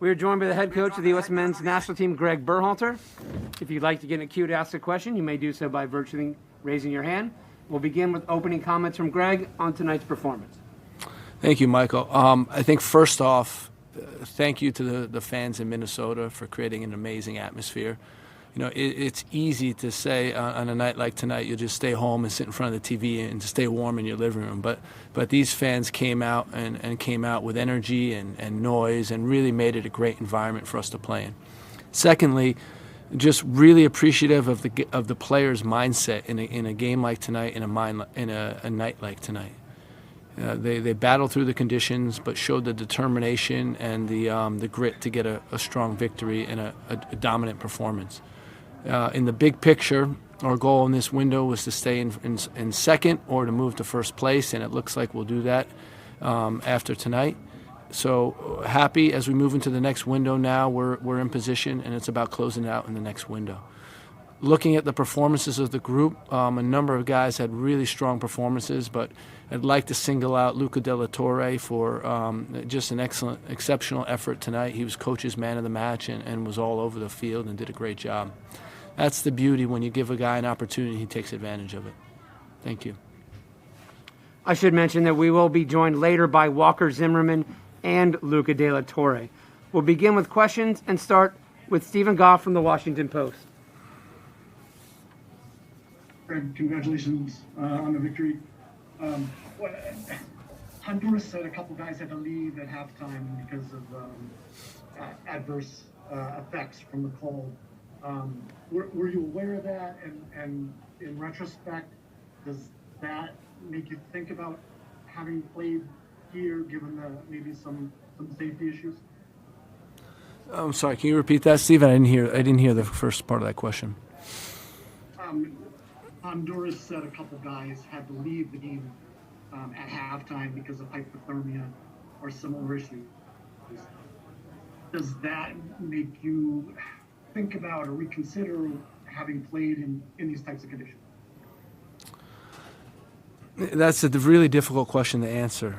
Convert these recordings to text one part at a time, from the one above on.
We are joined by the head coach of the U.S. men's national team, Greg Berhalter. If you'd like to get in a queue to ask a question, you may do so by virtually raising your hand. We'll begin with opening comments from Greg on tonight's performance. Thank you, Michael. I think first off, thank you to the fans in Minnesota for creating an amazing atmosphere. You know, it's easy to say on a night like tonight, you'll just stay home and sit in front of the TV and stay warm in your living room. But these fans came out and came out with energy and noise and really made it a great environment for us to play in. Secondly, just really appreciative of the players' mindset in a game like tonight, in a night like tonight. They battled through the conditions, but showed the determination and the grit to get a strong victory and a dominant performance. In the big picture, our goal in this window was to stay in second or to move to first place, and it looks like we'll do that after tonight. So happy as we move into the next window now. We're in position, and it's about closing it out in the next window. Looking at the performances of the group, a number of guys had really strong performances, but I'd like to single out Luca de la Torre for just an exceptional effort tonight. He was coach's man of the match and was all over the field and did a great job. That's the beauty. When you give a guy an opportunity, he takes advantage of it. Thank you. I should mention that we will be joined later by Walker Zimmerman and Luca de la Torre. We'll begin with questions and start with Stephen Goff from the Washington Post. Greg, congratulations on the victory. Honduras said a couple guys had to leave at halftime because of adverse effects from the cold. Were you aware of that? And in retrospect, does that make you think about having played here, given maybe some safety issues? I'm sorry. Can you repeat that, Steve? I didn't hear the first part of that question. Honduras said a couple guys had to leave the game at halftime because of hypothermia or similar issues. Does that make you think about or reconsider having played in these types of conditions? That's a really difficult question to answer.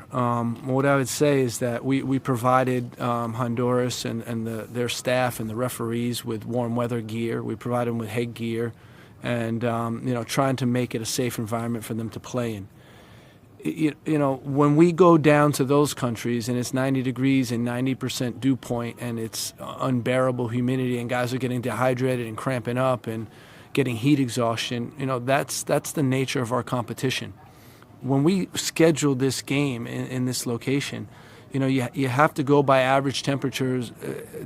What I would say is that we provided Honduras and their staff and the referees with warm weather gear. We provided them with head gear, and trying to make it a safe environment for them to play in. When we go down to those countries and it's 90 degrees and 90% dew point and it's unbearable humidity and guys are getting dehydrated and cramping up and getting heat exhaustion, that's the nature of our competition. When we schedule this game in this location, you have to go by average temperatures,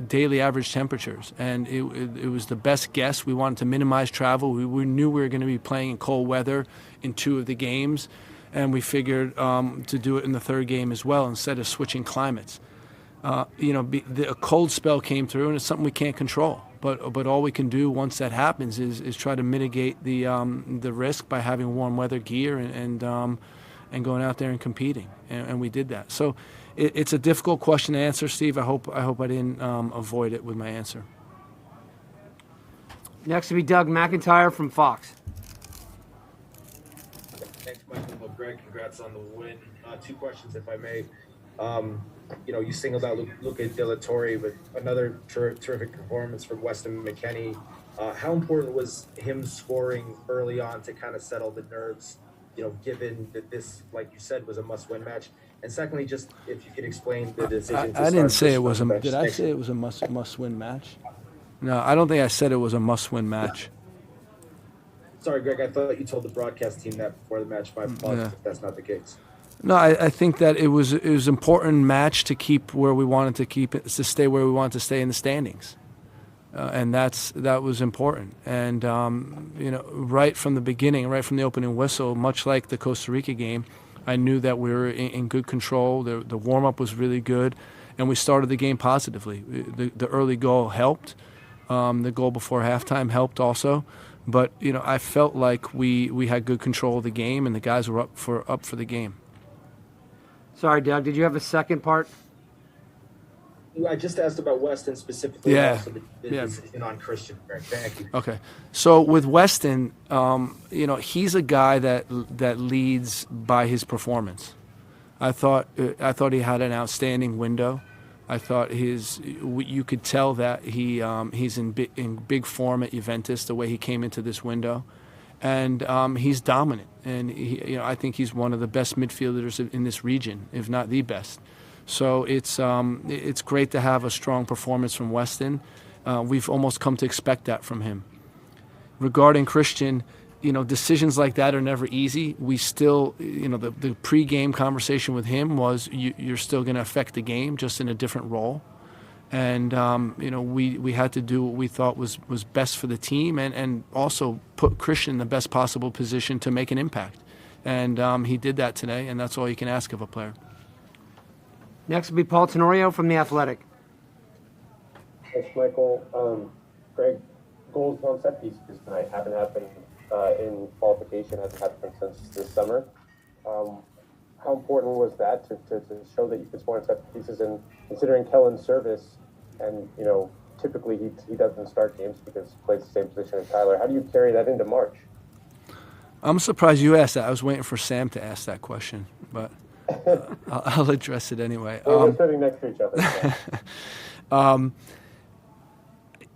daily average temperatures, and it was the best guess. We wanted to minimize travel. We knew we were going to be playing in cold weather in 2 of the games, and we figured to do it in the third game as well instead of switching climates. A cold spell came through, and it's something we can't control. But all we can do once that happens is try to mitigate the risk by having warm weather gear and going out there and competing, and we did that. So it's a difficult question to answer, Steve. I hope I didn't avoid it with my answer. Next will be Doug Mcintyre from Fox. Thanks, Michael. Well, Greg, congrats on the win. 2 questions, if I may. You singled out Luca de la Torre, but another terrific performance from Weston McKennie. How important was him scoring early on to kind of settle the nerves, given that this, like you said, was a must-win match? And secondly, just if you could explain the decision to I didn't say it was start did I say it was a must-win match? No, I don't think I said it was a must-win match. Sorry, Greg, I thought you told the broadcast team that before the match. My apologies if that's not the case. No, I think that it was an important match to keep where we wanted to keep it, to stay where we wanted to stay in the standings, and that was important. And right from the beginning, right from the opening whistle, much like the Costa Rica game, I knew that we were in good control. The warm up was really good, and we started the game positively. The early goal helped. The goal before halftime helped also. But I felt like we had good control of the game, and the guys were up for the game. Sorry, Doug, did you have a second part? I just asked about Weston specifically. Yeah. Also the decision on Christian. Greg. Thank you. Okay. So with Weston, he's a guy that leads by his performance. I thought he had an outstanding window. I thought you could tell that he's in big form at Juventus, the way he came into this window. And he's dominant. And I think he's one of the best midfielders in this region, if not the best. So it's great to have a strong performance from Weston. We've almost come to expect that from him. Regarding Christian, decisions like that are never easy. We still, the pre-game conversation with him was you're still going to affect the game, just in a different role. And, we had to do what we thought was best for the team and also put Christian in the best possible position to make an impact. And he did that today, and that's all you can ask of a player. Next will be Paul Tenorio from The Athletic. Thanks, Michael. Greg, goals on set pieces tonight haven't happened in qualification, hasn't happened since this summer. How important was that to show that you could score on set pieces? And considering Kellen's service, and typically he doesn't start games because he plays the same position as Tyler. How do you carry that into March? I'm surprised you asked that. I was waiting for Sam to ask that question, but I'll address it anyway. We're sitting next to each other.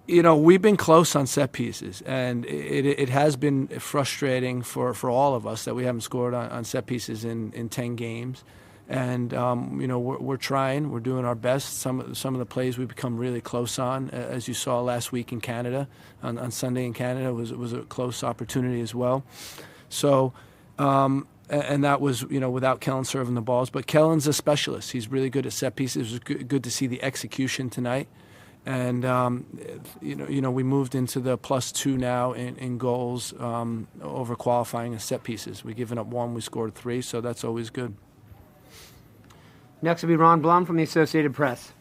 We've been close on set pieces, and it has been frustrating for all of us that we haven't scored on set pieces in 10 games. And, we're trying. We're doing our best. Some of the plays we've become really close on, as you saw last week in Canada, on Sunday in Canada, was a close opportunity as well. So, and that was, without Kellen serving the balls. But Kellen's a specialist. He's really good at set pieces. It was good to see the execution tonight. And, we moved into the +2 now in goals over qualifying and set pieces. We've given up 1, we scored 3, so that's always good. Next will be Ron Blum from the Associated Press.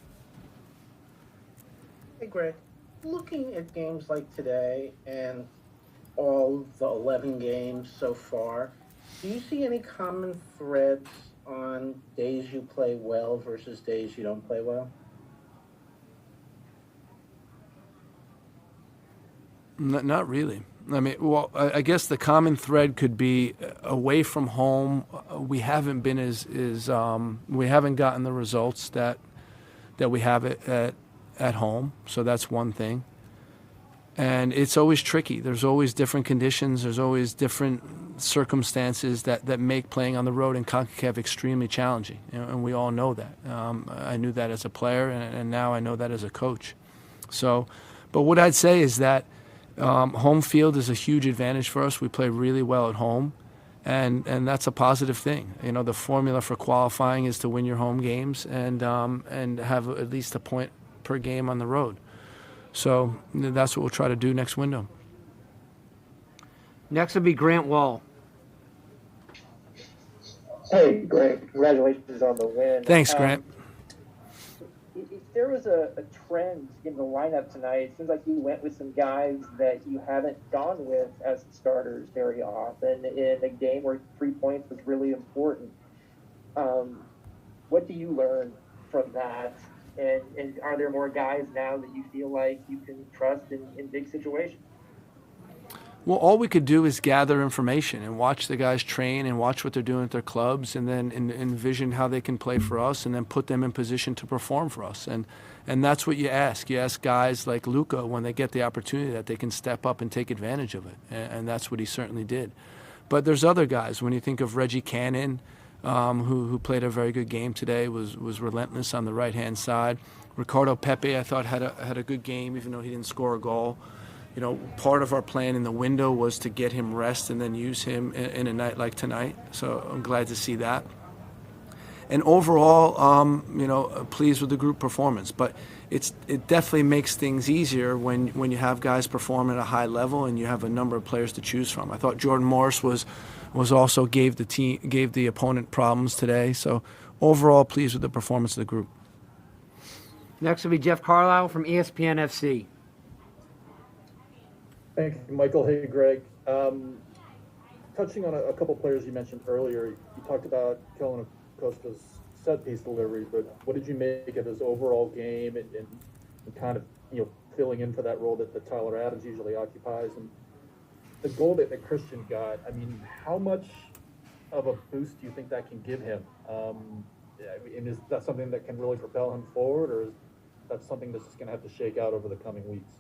Hey, Greg. Looking at games like today and all the 11 games so far, do you see any common threads on days you play well versus days you don't play well? Not really. I mean, well, I guess the common thread could be away from home. We haven't been we haven't gotten the results that we have at home. So that's one thing. And it's always tricky. There's always different conditions. There's always different circumstances that make playing on the road in CONCACAF extremely challenging. And we all know that. I knew that as a player, and now I know that as a coach. So, but what I'd say is that home field is a huge advantage for us. We play really well at home, and that's a positive thing. The formula for qualifying is to win your home games and have at least a point per game on the road. So that's what we'll try to do next window. Next will be Grant Wall. Hey, Greg, congratulations on the win. Thanks, Grant. If there was a trend in the lineup tonight, it seems like you went with some guys that you haven't gone with as starters very often in a game where 3 points was really important. What do you learn from that? And are there more guys now that you feel like you can trust in big situations? Well, all we could do is gather information and watch the guys train and watch what they're doing at their clubs, and then envision how they can play for us, and then put them in position to perform for us. And that's what you ask. You ask guys like Lupo, when they get the opportunity, that they can step up and take advantage of it. And that's what he certainly did. But there's other guys. When you think of Reggie Cannon, who played a very good game today, was relentless on the right-hand side. Ricardo Pepe, I thought, had a good game, even though he didn't score a goal. Part of our plan in the window was to get him rest and then use him in a night like tonight. So I'm glad to see that. And overall, pleased with the group performance. But it definitely makes things easier when you have guys perform at a high level and you have a number of players to choose from. I thought Jordan Morris was also gave the opponent problems today. So overall, pleased with the performance of the group. Next will be Jeff Carlisle from ESPN FC. Thanks, Michael. Hey, Greg. Touching on a couple players you mentioned earlier, you talked about Kellen Acosta's set-piece delivery, but what did you make of his overall game and kind of, filling in for that role that Tyler Adams usually occupies? And the goal that Christian got, I mean, how much of a boost do you think that can give him? I mean, is that something that can really propel him forward, or is that something that's just going to have to shake out over the coming weeks?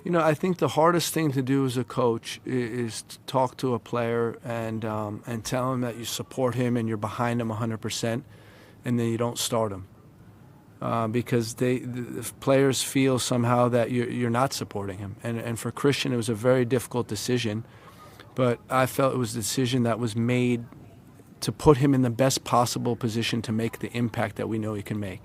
You know, I think the hardest thing to do as a coach is to talk to a player and tell him that you support him and you're behind him 100%, and then you don't start him. Because the players feel somehow that you're not supporting him. And for Christian, it was a very difficult decision, but I felt it was a decision that was made to put him in the best possible position to make the impact that we know he can make.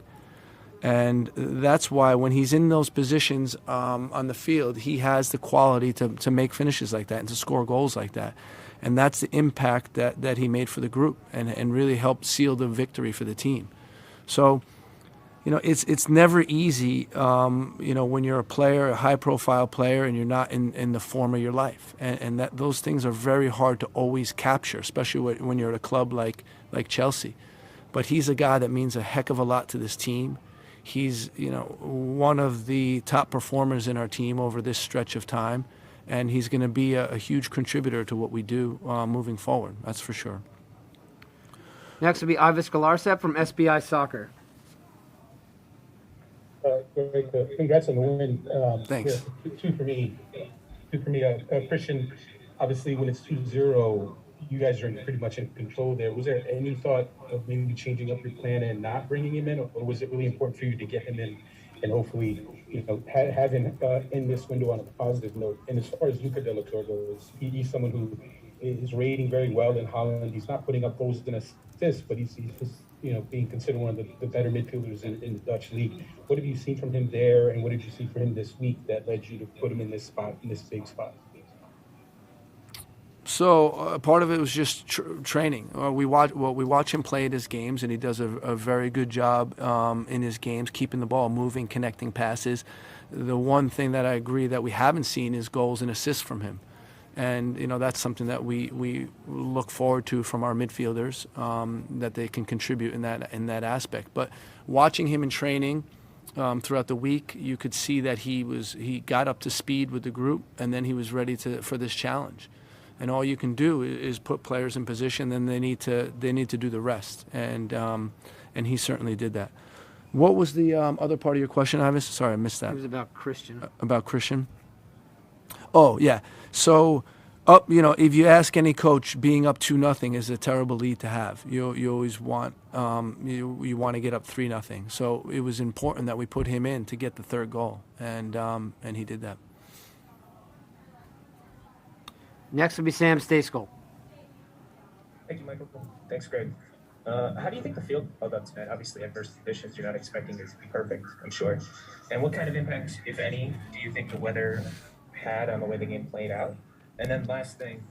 And that's why when he's in those positions on the field, he has the quality to make finishes like that and to score goals like that. And that's the impact that he made for the group and really helped seal the victory for the team. So, you know, it's never easy, you know, when you're a player, a high-profile player, and you're not in the form of your life. And that those things are very hard to always capture, especially when you're at a club like Chelsea. But he's a guy that means a heck of a lot to this team. He's, you know, one of the top performers in our team over this stretch of time, and he's going to be a huge contributor to what we do moving forward. That's for sure. Next will be Ivis Galarcep from SBI Soccer. Great. Congrats on the win. Thanks. Yeah, two for me. Christian, obviously, when it's 2-0, you guys are pretty much in control there. Was there any thought of maybe changing up your plan and not bringing him in, or was it really important for you to get him in and hopefully, you know, have him in this window on a positive note? And as far as Lupo goes, he's someone who is rating very well in Holland. He's not putting up goals and assists, but he's you know, being considered one of the better midfielders in the Dutch league. What have you seen from him there, and what did you see from him this week that led you to put him in this spot, in this big spot? So part of it was just training. We watch him play at his games, and he does a very good job in his games, keeping the ball moving, connecting passes. The one thing that I agree that we haven't seen is goals and assists from him. And, you know, that's something that we look forward to from our midfielders, that they can contribute in that aspect. But watching him in training throughout the week, you could see that he got up to speed with the group, and then he was ready for this challenge. And all you can do is put players in position, then they need to do the rest. And he certainly did that. What was the other part of your question, Ivis? Sorry, I missed that. It was about Christian. About Christian? Oh, yeah. So, you know, if you ask any coach, being up 2-0 is a terrible lead to have. You always want you want to get up 3-0. So it was important that we put him in to get the third goal, and he did that. Next will be Sam Stasco. Thank you, Michael. Thanks, Greg. How do you think the field held up tonight? Obviously, adverse conditions, you're not expecting it to be perfect, I'm sure. And what kind of impact, if any, do you think the weather had on the way the game played out? And then last thing,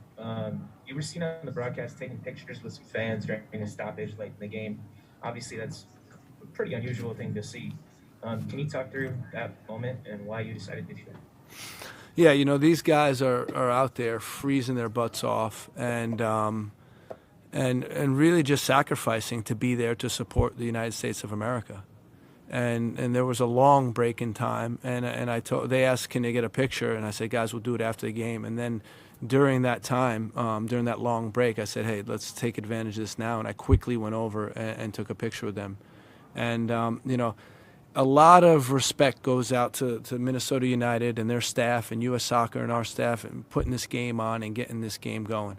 you were seen on the broadcast taking pictures with some fans during a stoppage late in the game. Obviously, that's a pretty unusual thing to see. Can you talk through that moment and why you decided to do that? Yeah, you know, these guys are out there freezing their butts off and really just sacrificing to be there to support the United States of America. And there was a long break in time, and they asked, can they get a picture? And I said, guys, we'll do it after the game. And then during that time, during that long break, I said, hey, let's take advantage of this now. And I quickly went over and took a picture with them. And, you know, a lot of respect goes out to Minnesota United and their staff and U.S. Soccer and our staff and putting this game on and getting this game going.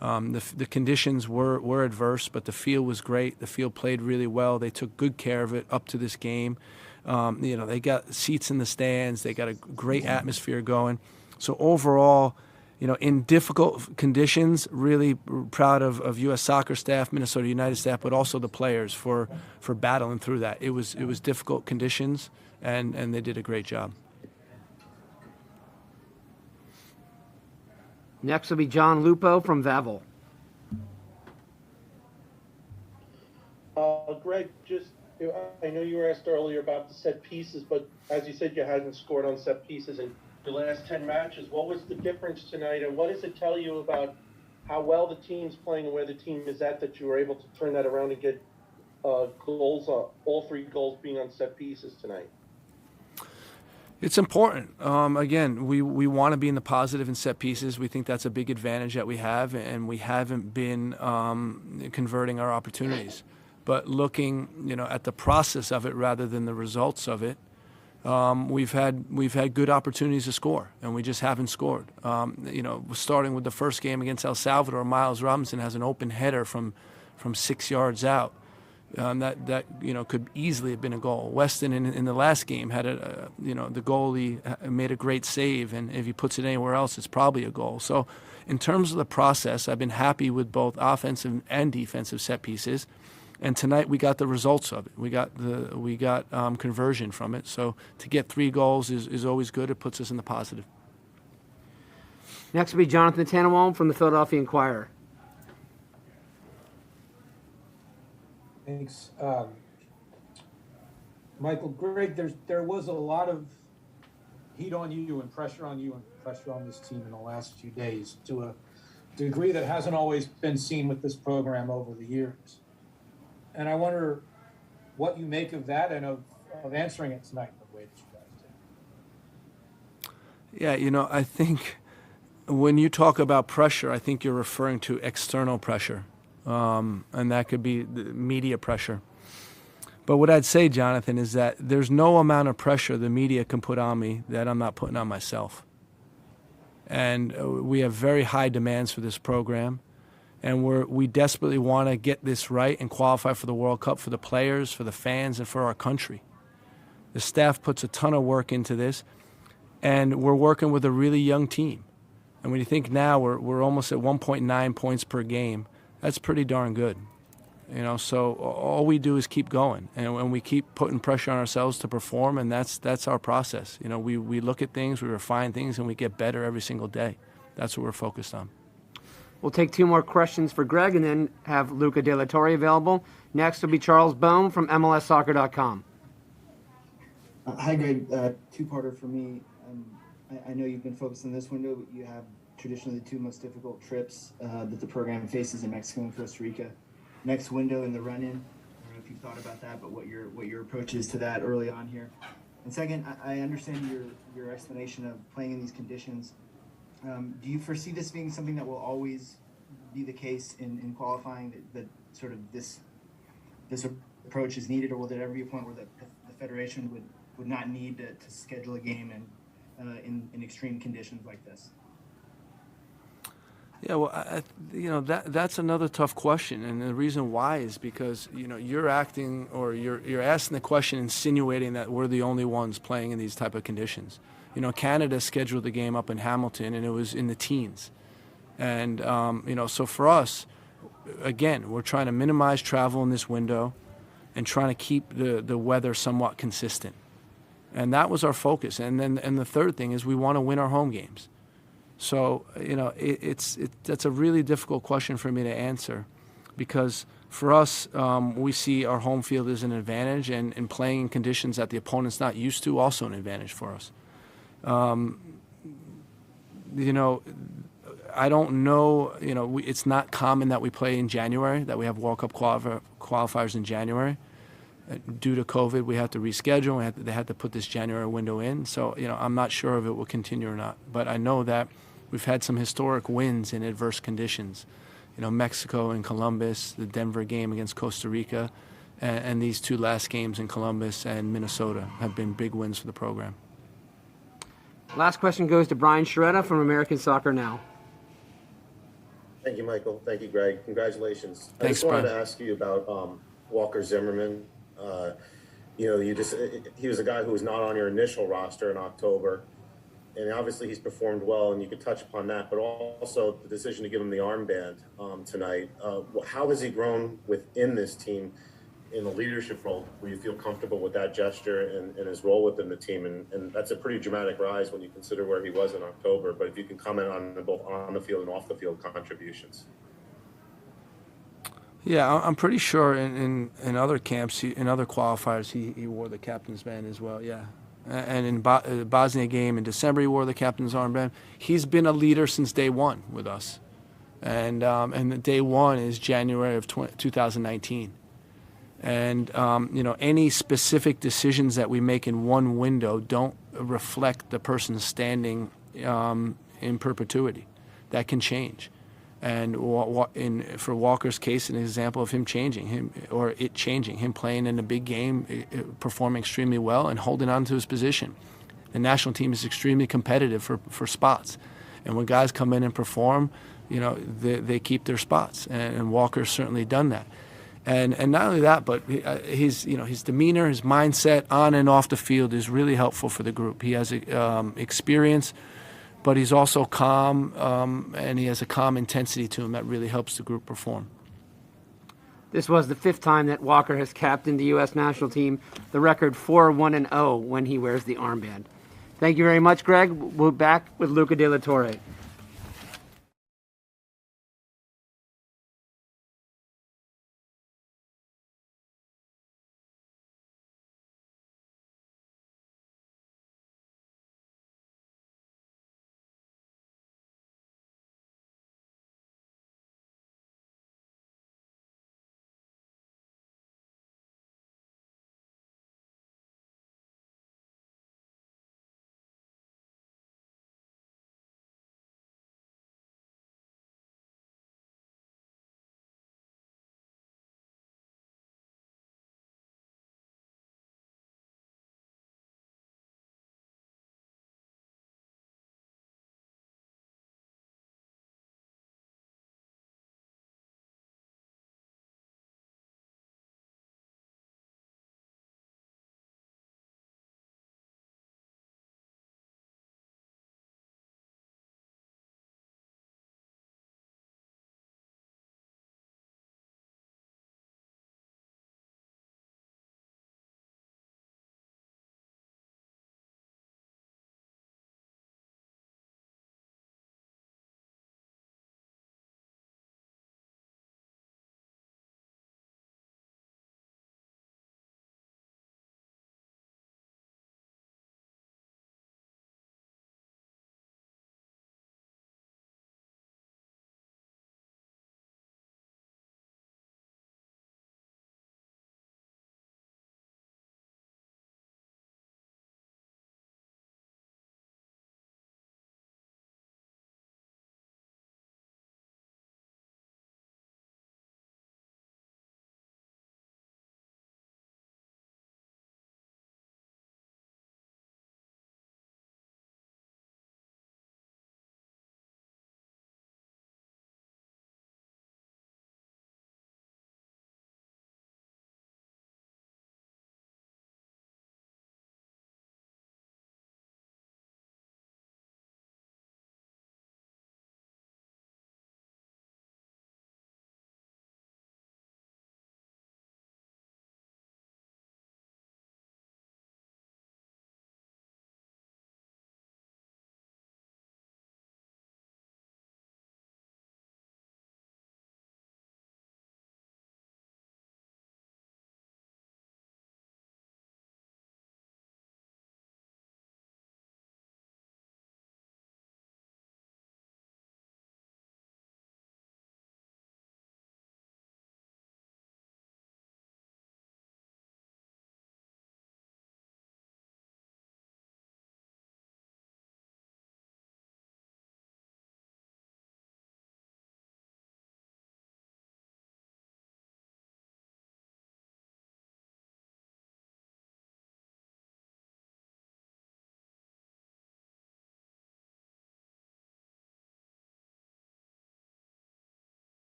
The conditions were adverse, but the field was great. The field played really well. They took good care of it up to this game. You know, they got seats in the stands. They got a great atmosphere going. So overall, you know, in difficult conditions, really proud of U.S. Soccer staff, Minnesota United staff, but also the players for battling through that. It was difficult conditions, and they did a great job. Next will be John Lupo from Vavel. Greg, I know you were asked earlier about the set pieces, but as you said, you hadn't scored on set pieces in the last 10 matches. What was the difference tonight, and what does it tell you about how well the team's playing and where the team is at that you were able to turn that around and get goals, all 3 goals being on set pieces tonight? It's important. Again, we want to be in the positive in set pieces. We think that's a big advantage that we have, and we haven't been converting our opportunities. But looking, at the process of it rather than the results of it, we've had good opportunities to score, and we just haven't scored. Starting with the first game against El Salvador, Miles Robinson has an open header from 6 yards out. That could easily have been a goal. Weston in the last game had the goalie made a great save, and if he puts it anywhere else, it's probably a goal. So, in terms of the process, I've been happy with both offensive and defensive set pieces, and tonight we got the results of it. We got conversion from it. So to get 3 goals is always good. It puts us in the positive. Next will be Jonathan Tannenwald from the Philadelphia Inquirer. Thanks. Michael, Greg, there was a lot of heat on you and pressure on this team in the last few days to a degree that hasn't always been seen with this program over the years. And I wonder what you make of that and of answering it tonight in the way that you guys did. Yeah, I think when you talk about pressure, I think you're referring to external pressure. And that could be the media pressure. But what I'd say, Jonathan, is that there's no amount of pressure the media can put on me that I'm not putting on myself. And we have very high demands for this program. And we desperately want to get this right and qualify for the World Cup for the players, for the fans, and for our country. The staff puts a ton of work into this. And we're working with a really young team. And when you think now we're almost at 1.9 points per game, that's pretty darn good. So all we do is keep going, and we keep putting pressure on ourselves to perform, and that's our process. We look at things, we refine things, and we get better every single day. That's what we're focused on. We'll take 2 more questions for Greg and then have Luca De La Torre available. Next will be Charles Bohm from MLSsoccer.com. Hi, Greg. 2-parter for me. I know you've been focused on this window, but you have traditionally the 2 most difficult trips that the program faces in Mexico and Costa Rica. Next window in the run-in. I don't know if you've thought about that, but what your approach is to that early on here. And second, I understand your explanation of playing in these conditions. Do you foresee this being something that will always be the case in qualifying, that sort of this approach is needed, or will there ever be a point where the Federation would not need to schedule a game in extreme conditions like this? Yeah, well, that's another tough question, and the reason why is because you're acting, or you're asking the question, insinuating that we're the only ones playing in these type of conditions. Canada scheduled the game up in Hamilton, and it was in the teens, and so for us, again, we're trying to minimize travel in this window, and trying to keep the weather somewhat consistent, and that was our focus. And the third thing is we want to win our home games. So, that's a really difficult question for me to answer, because for us, we see our home field as an advantage, and playing in conditions that the opponent's not used to, also an advantage for us. I don't know, it's not common that we play in January, that we have World Cup qualifiers in January. Due to COVID, we have to reschedule. They had to put this January window in. So, I'm not sure if it will continue or not. But I know that we've had some historic wins in adverse conditions. Mexico and Columbus, the Denver game against Costa Rica, and these 2 last games in Columbus and Minnesota have been big wins for the program. Last question goes to Brian Sciaretta from American Soccer Now. Thank you, Michael. Thank you, Greg. Congratulations. Thanks, I just wanted Brian. to ask you about Walker Zimmerman. He was a guy who was not on your initial roster in October, and obviously he's performed well, and you could touch upon that, but also the decision to give him the armband tonight. How has he grown within this team in a leadership role? Will you feel comfortable with that gesture and his role within the team? And that's a pretty dramatic rise when you consider where he was in October, but if you can comment on both on the field and off the field contributions. Yeah, I'm pretty sure in other camps, in other qualifiers, he wore the captain's band as well, yeah. And in the Bosnia game in December, he wore the captain's armband. He's been a leader since day one with us. And day one is January of 2019. And, any specific decisions that we make in one window don't reflect the person's standing in perpetuity. That can change. And for Walker's case, an example of him changing, him playing in a big game, performing extremely well, and holding on to his position. The national team is extremely competitive for spots, and when guys come in and perform, they keep their spots, and Walker's certainly done that. And not only that, but his demeanor, his mindset on and off the field is really helpful for the group. He has experience, but he's also calm, and he has a calm intensity to him that really helps the group perform. This was the 5th time that Walker has captained the U.S. national team, the record 4-1-0 when he wears the armband. Thank you very much, Greg. We'll be back with Luca De La Torre.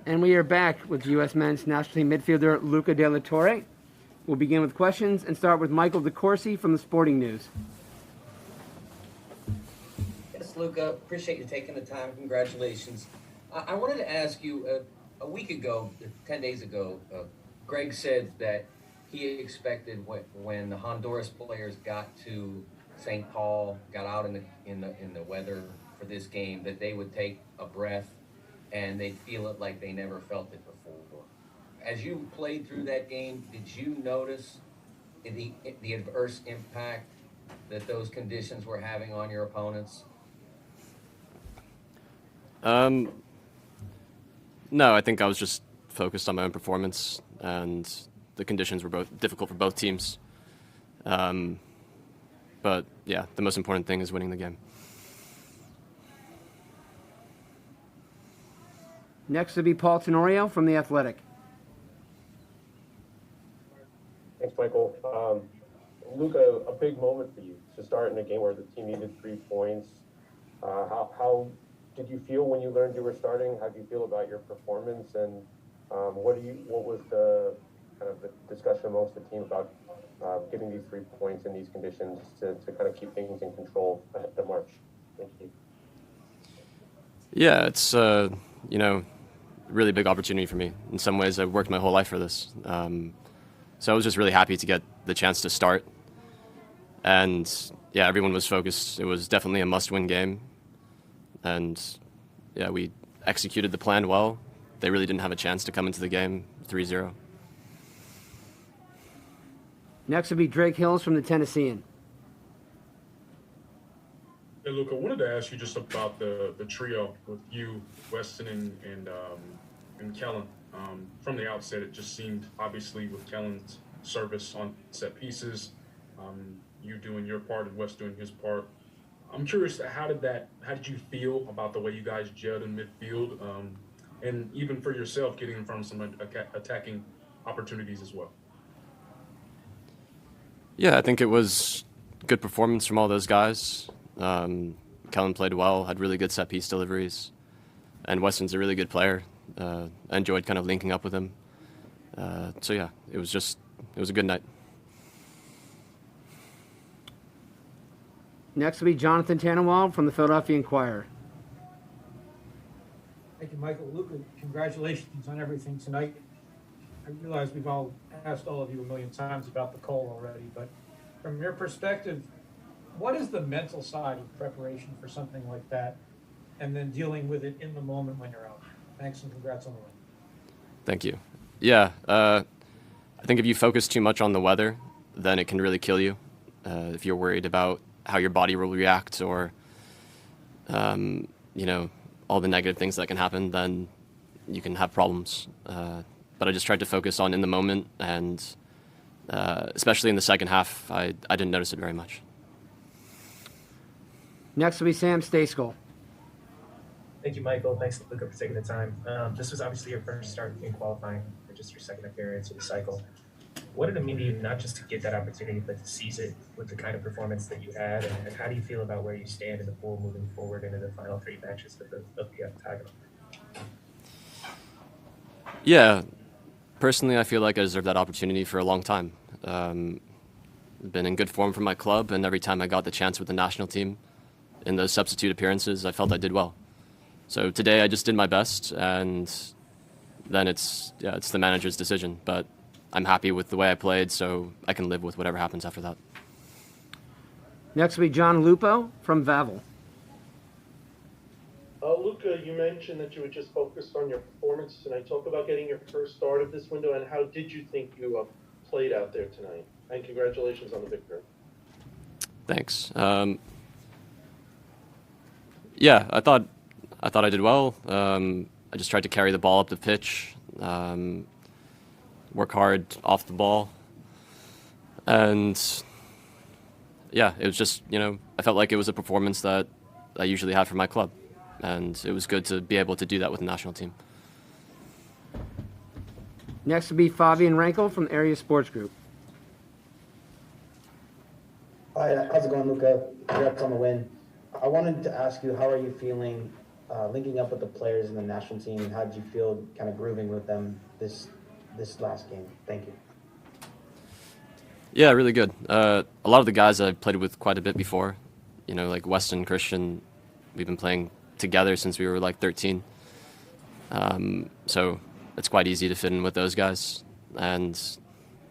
And we are back with U.S. men's national team midfielder Luca De La Torre. We'll begin with questions and start with Michael DeCourcy from the Sporting News. Yes, Luca, appreciate you taking the time. Congratulations. I wanted to ask you, a week ago, 10 days ago, Greg said that he expected when the Honduras players got to St. Paul, got out in the weather for this game, that they would take a breath and they'd feel it like they never felt it before. As you played through that game, did you notice the adverse impact that those conditions were having on your opponents? No, I think I was just focused on my own performance, and the conditions were both difficult for both teams. But yeah, the most important thing is winning the game. Next will be Paul Tenorio from The Athletic. Thanks, Michael. Luca, a big moment for you to start in a game where the team needed 3 points. How did you feel when you learned you were starting? How do you feel about your performance? And what was the kind of the discussion amongst the team about getting these 3 points in these conditions to kind of keep things in control ahead of March? Thank you. Yeah, it's really big opportunity for me. In some ways, I've worked my whole life for this. So I was just really happy to get the chance to start. And yeah, everyone was focused. It was definitely a must-win game. And yeah, we executed the plan well. They really didn't have a chance to come into the game 3-0. Next will be Drake Hills from the Tennessean. Hey, Luke, I wanted to ask you just about the trio with you, Weston, and Kellen. From the outset, it just seemed, obviously, with Kellen's service on set pieces, you doing your part and Wes doing his part. I'm curious, how did you feel about the way you guys gelled in midfield, and even for yourself, getting in front of some attacking opportunities as well? Yeah, I think it was good performance from all those guys. Kellen played well, had really good set-piece deliveries, and Weston's a really good player. I enjoyed kind of linking up with him. So yeah, it was a good night. Next will be Jonathan Tannenwald from the Philadelphia Inquirer. Thank you, Michael. Luca, congratulations on everything tonight. I realize we've all asked all of you a million times about the call already, but from your perspective, what is the mental side of preparation for something like that, and then dealing with it in the moment when you're out? Thanks, and congrats on the win. Thank you. Yeah, I think if you focus too much on the weather, then it can really kill you. If you're worried about how your body will react, or all the negative things that can happen, then you can have problems. But I just tried to focus on in the moment, and especially in the second half, I didn't notice it very much. Next will be Sam Stasco. Thank you, Michael. Thanks, Luca, for taking the time. This was obviously your first start in qualifying, or just your second appearance of the cycle. What did it mean to you not just to get that opportunity, but to seize it with the kind of performance that you had? And how do you feel about where you stand in the pool moving forward into the final 3 matches of the Octagon? Yeah, personally, I feel like I deserved that opportunity for a long time. I've been in good form for my club, and every time I got the chance with the national team in those substitute appearances, I felt I did well. So today I just did my best, and then it's the manager's decision. But I'm happy with the way I played, so I can live with whatever happens after that. Next will be John Lupo from Vavel. Luca, you mentioned that you were just focused on your performance tonight. Talk about getting your first start of this window, and how did you think you played out there tonight? And congratulations on the victory. Thanks. Yeah, I thought I did well. I just tried to carry the ball up the pitch, work hard off the ball, and yeah, it was just, I felt like it was a performance that I usually have for my club, and it was good to be able to do that with the national team. Next will be Fabian Wrankel from Area Sports Group. Hi, how's it going, Luca? Congrats on the win. I wanted to ask you, how are you feeling linking up with the players in the national team, and how did you feel kind of grooving with them this last game? Thank you. Yeah, really good. A lot of the guys I've played with quite a bit before, like Weston, Christian, we've been playing together since we were like 13. So it's quite easy to fit in with those guys. And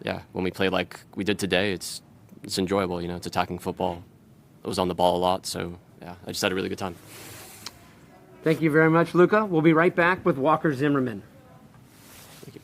yeah, when we play like we did today, it's enjoyable, it's attacking football. I was on the ball a lot, so yeah, I just had a really good time. Thank you very much, Luca. We'll be right back with Walker Zimmerman. Thank you.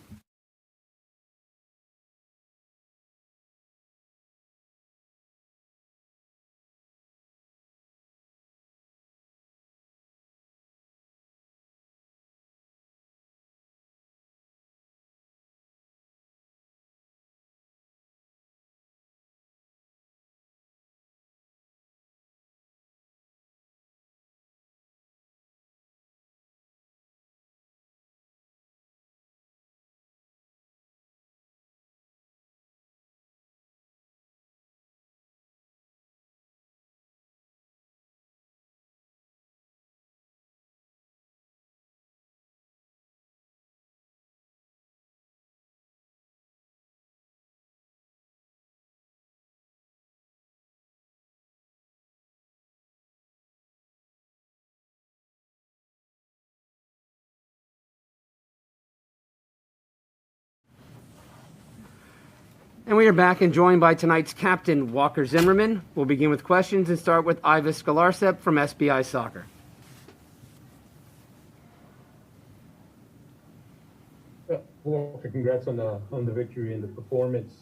And we are back and joined by tonight's captain, Walker Zimmerman. We'll begin with questions and start with Ivis Skalarsep from SBI Soccer. Walker, congrats on the victory and the performance.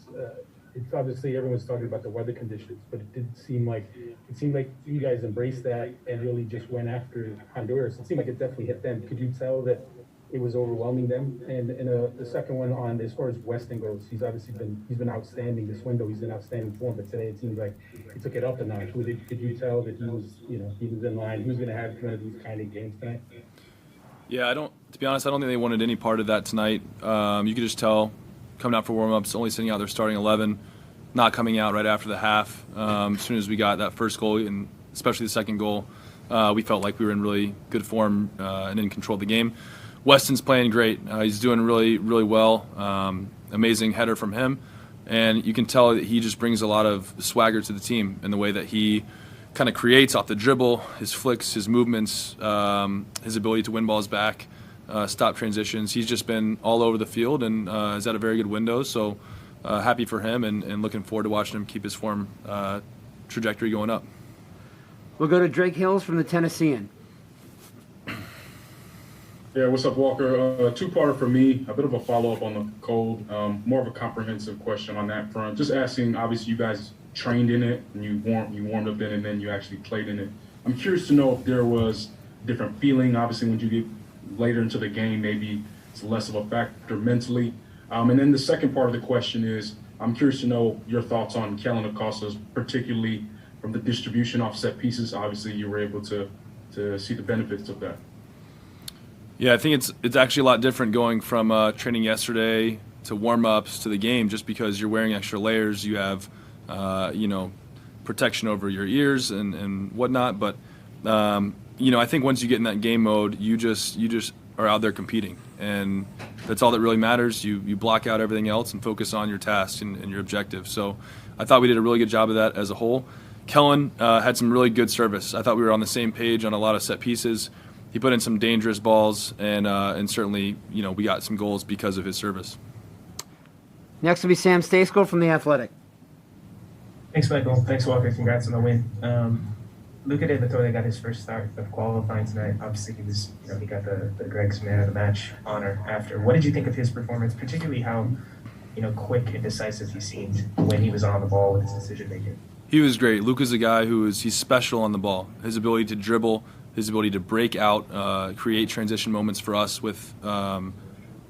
It's obviously everyone's talking about the weather conditions, but it seemed like you guys embraced that and really just went after Honduras. It seemed like it definitely hit them. Could you tell that it was overwhelming them? And the second one on as far as Weston goes, he's been outstanding this window. He's in outstanding form, but today it seems like he took it up a notch. Could you tell that he was in line? He was going to have one of these kind of games tonight? Yeah, to be honest, I don't think they wanted any part of that tonight. You could just tell coming out for warm-ups, only sitting out their starting 11, not coming out right after the half. As soon as we got that first goal, and especially the second goal, we felt like we were in really good form and in control of the game. Weston's playing great. He's doing really, really well. Amazing header from him. And you can tell that he just brings a lot of swagger to the team in the way that he kind of creates off the dribble, his flicks, his movements, his ability to win balls back, stop transitions. He's just been all over the field and has had a very good window. So happy for him and looking forward to watching him keep his form trajectory going up. We'll go to Drake Hills from the Tennessean. Yeah, what's up, Walker? Two-parter for me, a bit of a follow-up on the cold, more of a comprehensive question on that front. Just asking, obviously you guys trained in it and you warmed up in it and then you actually played in it. I'm curious to know if there was a different feeling. Obviously when you get later into the game, maybe it's less of a factor mentally. And then the second part of the question is, I'm curious to know your thoughts on Kellen Acosta's, particularly from the distribution off set pieces. Obviously you were able to see the benefits of that. Yeah, I think it's actually a lot different going from training yesterday to warm-ups to the game, just because you're wearing extra layers. You have, protection over your ears and whatnot. But, I think once you get in that game mode, you just are out there competing. And that's all that really matters. You block out everything else and focus on your task and your objective. So I thought we did a really good job of that as a whole. Kellen had some really good service. I thought we were on the same page on a lot of set pieces. He put in some dangerous balls, and certainly, we got some goals because of his service. Next will be Sam Stasco from The Athletic. Thanks, Michael. Thanks, Walker. Congrats on the win. Luca De La Torre got his first start of qualifying tonight. Obviously, he got the Greg's Man of the Match honor after. What did you think of his performance, particularly how, quick and decisive he seemed when he was on the ball with his decision making? He was great. Luca's a guy he's special on the ball. His ability to dribble, his ability to break out, create transition moments for us with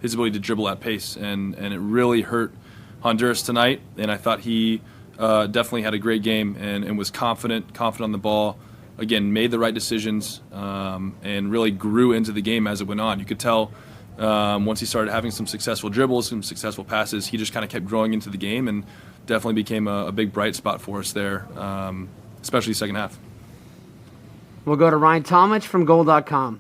his ability to dribble at pace. And it really hurt Honduras tonight. And I thought he definitely had a great game and was confident on the ball. Again, made the right decisions and really grew into the game as it went on. You could tell once he started having some successful dribbles, some successful passes, he just kind of kept growing into the game and definitely became a big bright spot for us there, especially second half. We'll go to Ryan Tomich from Goal.com.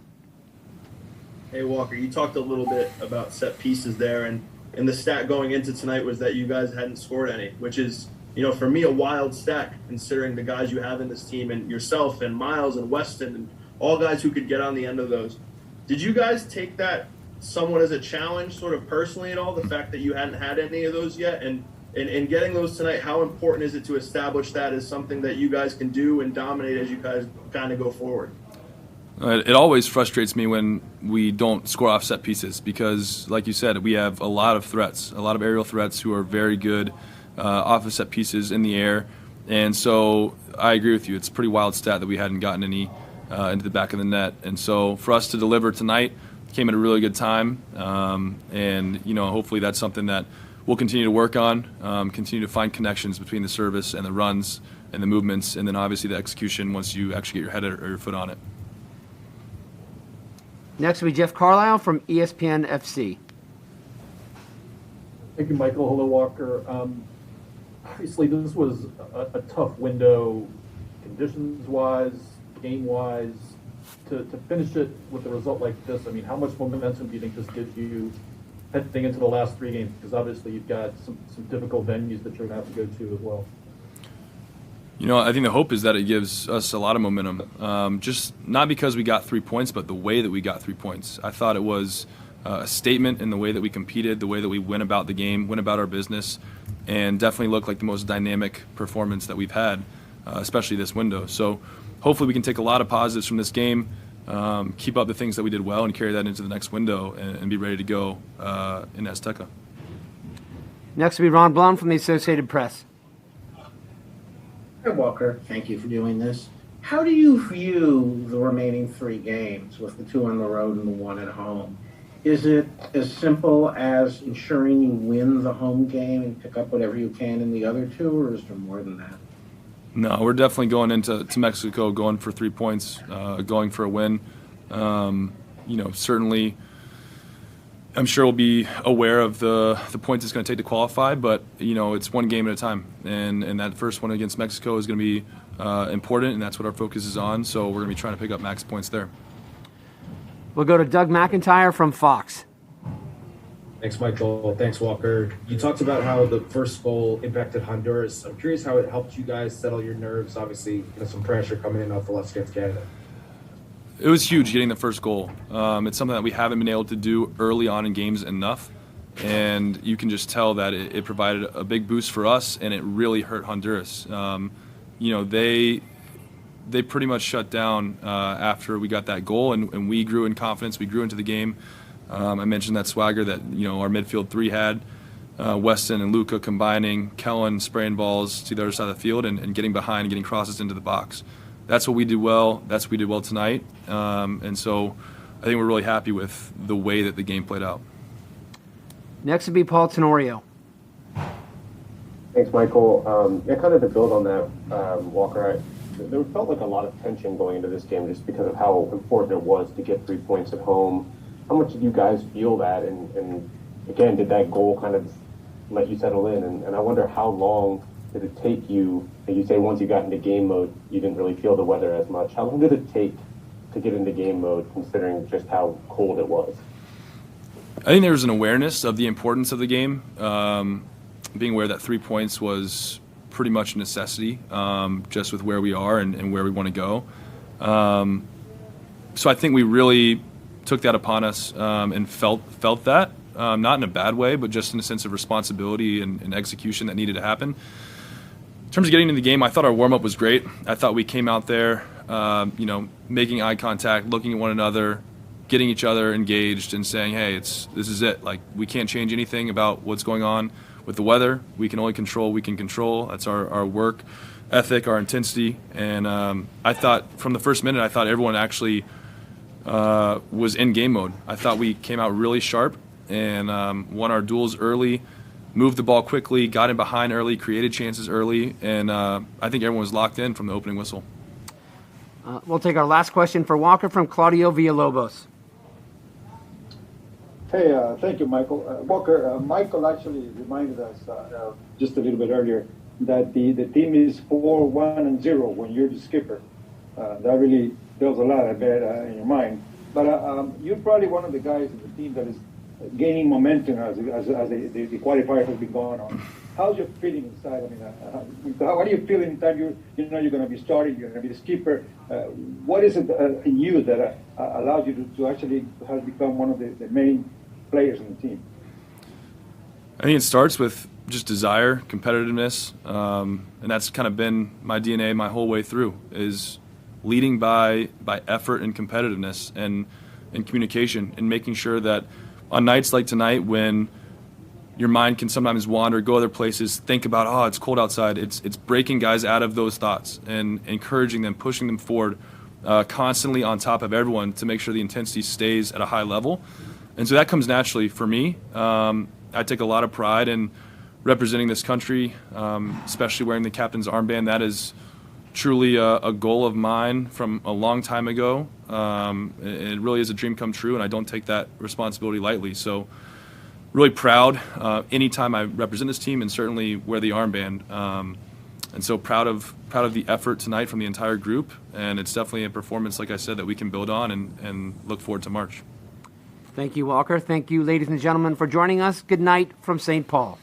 Hey, Walker, you talked a little bit about set pieces there, and the stat going into tonight was that you guys hadn't scored any, which is, for me, a wild stat considering the guys you have in this team and yourself and Miles and Weston and all guys who could get on the end of those. Did you guys take that somewhat as a challenge, sort of personally at all, the fact that you hadn't had any of those yet? And in getting those tonight, how important is it to establish that as something that you guys can do and dominate as you guys kind of go forward? It always frustrates me when we don't score off set pieces because, like you said, we have a lot of threats, a lot of aerial threats who are very good off of set pieces in the air. And so I agree with you. It's a pretty wild stat that we hadn't gotten any into the back of the net. And so for us to deliver tonight came at a really good time. And, hopefully that's something that we'll continue to work on, continue to find connections between the service and the runs and the movements, and then obviously the execution once you actually get your head or your foot on it. Next will be Jeff Carlisle from ESPN FC. Thank you, Michael. Hello, Walker. Obviously, this was a tough window, conditions-wise, game-wise. To finish it with a result like this, I mean, how much momentum do you think this gives you heading into the last 3 games? Because obviously you've got some difficult venues that you're going to have to go to as well. I think the hope is that it gives us a lot of momentum. Just not because we got 3 points, but the way that we got 3 points. I thought it was a statement in the way that we competed, the way that we went about the game, went about our business, and definitely looked like the most dynamic performance that we've had, especially this window. So hopefully we can take a lot of positives from this game, keep up the things that we did well, and carry that into the next window and be ready to go in Azteca. Next will be Ron Blum from the Associated Press. Hey, Walker, thank you for doing this. How do you view the remaining 3 games with the 2 on the road and the 1 at home? Is it as simple as ensuring you win the home game and pick up whatever you can in the other 2, or is there more than that? No, we're definitely going into Mexico, going for 3 points, going for a win. Certainly, I'm sure we'll be aware of the points it's going to take to qualify, but it's one game at a time, and that first one against Mexico is going to be important, and that's what our focus is on. So we're going to be trying to pick up max points there. We'll go to Doug McIntyre from Fox. Thanks, Michael. Thanks, Walker. You talked about how the first goal impacted Honduras. I'm curious how it helped you guys settle your nerves. Obviously, some pressure coming in off the left against Canada. It was huge getting the first goal. It's something that we haven't been able to do early on in games enough, and you can just tell that it provided a big boost for us, and it really hurt Honduras. They pretty much shut down after we got that goal, and we grew in confidence. We grew into the game. I mentioned that swagger that our midfield 3 had. Weston and Luca combining, Kellen spraying balls to the other side of the field and getting behind and getting crosses into the box. That's what we did well. That's what we did well tonight. And so I think we're really happy with the way that the game played out. Next would be Paul Tenorio. Thanks, Michael. Kind of to build on that, Walker, there felt like a lot of tension going into this game just because of how important it was to get 3 points at home. How much did you guys feel that? And again, did that goal kind of let you settle in? And I wonder how long did it take you, like you say, once you got into game mode, you didn't really feel the weather as much. How long did it take to get into game mode, considering just how cold it was? I think there was an awareness of the importance of the game, being aware that 3 points was pretty much a necessity, just with where we are and where we want to go. So I think we really took that upon us and felt that, not in a bad way, but just in a sense of responsibility and execution that needed to happen. In terms of getting into the game, I thought our warm-up was great. I thought we came out there, making eye contact, looking at one another, getting each other engaged and saying, hey, this is it. Like, we can't change anything about what's going on with the weather. We can only control what we can control. That's our work ethic, our intensity. And I thought from the first minute, I thought everyone actually was in game mode. I thought we came out really sharp and won our duels early, moved the ball quickly, got in behind early, created chances early, and I think everyone was locked in from the opening whistle. We'll take our last question for Walker from Claudio Villalobos. Hey, thank you, Michael. Walker, Michael actually reminded us just a little bit earlier that the team is 4-1-0 when you're the skipper. That really builds a lot, I bet, in your mind. But you're probably one of the guys in the team that is gaining momentum as the qualifier has been going on. How's your feeling inside? I mean, what do you feel in time you know you're going to be starting, you're going to be the skipper? What is it in you that allows you to actually have become one of the main players in the team? I think it starts with just desire, competitiveness, and that's kind of been my DNA my whole way through, is leading by effort and competitiveness and communication, and making sure that on nights like tonight when your mind can sometimes wander, go other places, think about, oh, it's cold outside. It's breaking guys out of those thoughts and encouraging them, pushing them forward, constantly on top of everyone to make sure the intensity stays at a high level. And so that comes naturally for me. I take a lot of pride in representing this country, especially wearing the captain's armband. That is truly a goal of mine from a long time ago. It really is a dream come true, and I don't take that responsibility lightly. So really proud anytime I represent this team, and certainly wear the armband. And so proud of the effort tonight from the entire group, and it's definitely a performance, like I said, that we can build on and look forward to March. Thank you, Walker. Thank you, ladies and gentlemen, for joining us. Good night from St. Paul.